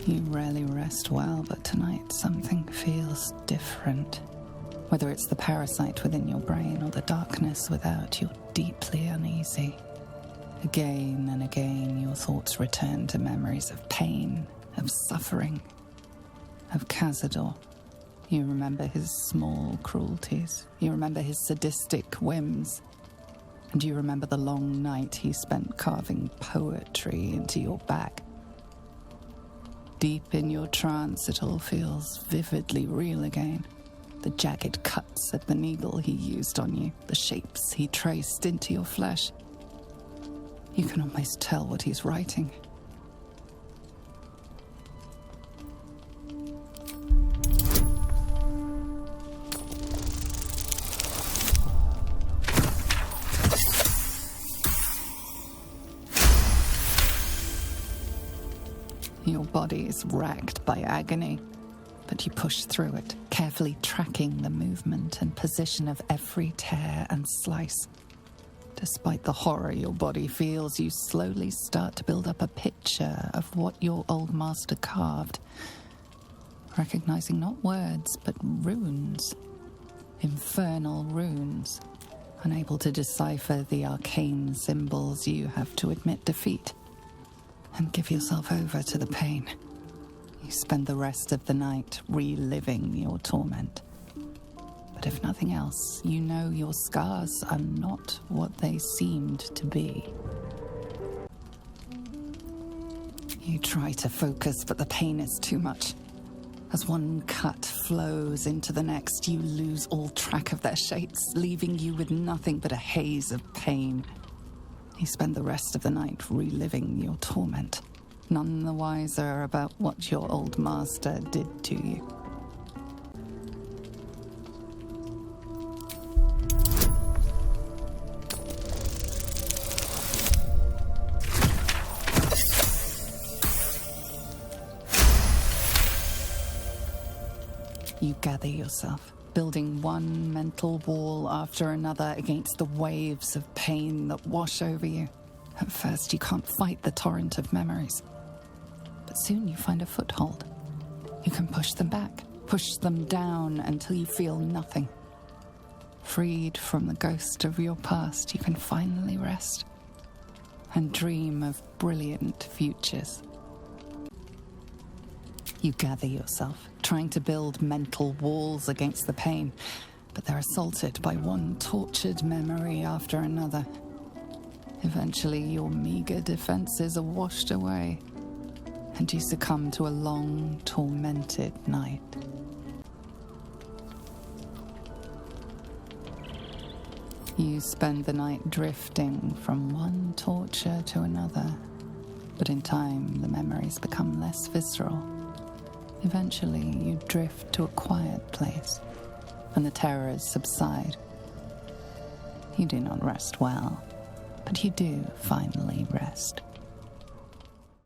You rarely rest well, but tonight something feels different. Whether it's the parasite within your brain or the darkness without, you're deeply uneasy. Again and again, your thoughts return to memories of pain, of suffering, of Cazador. You remember his small cruelties. You remember his sadistic whims. And you remember the long night he spent carving poetry into your back. Deep in your trance, it all feels vividly real again. The jagged cuts of the needle he used on you, the shapes he traced into your flesh. You can almost tell what he's writing. Your body is racked by agony, but you push through it, carefully tracking the movement and position of every tear and slice. Despite the horror your body feels, you slowly start to build up a picture of what your old master carved, recognizing not words, but runes. Infernal runes, unable to decipher the arcane symbols you have to admit defeat. And give yourself over to the pain. You spend the rest of the night reliving your torment. But if nothing else, you know your scars are not what they seemed to be. You try to focus, but the pain is too much. As one cut flows into the next, you lose all track of their shapes, leaving you with nothing but a haze of pain. You spend the rest of the night reliving your torment, none the wiser about what your old master did to you. You gather yourself, building one mental wall after another against the waves of pain that wash over you. At first, you can't fight the torrent of memories. But soon you find a foothold. You can push them back, push them down until you feel nothing. Freed from the ghost of your past, you can finally rest and dream of brilliant futures. You gather yourself, trying to build mental walls against the pain, but they're assaulted by one tortured memory after another. Eventually, your meager defenses are washed away, and you succumb to a long, tormented night. You spend the night drifting from one torture to another, but in time, the memories become less visceral. Eventually, you drift to a quiet place, and the terrors subside. You do not rest well, but you do finally rest.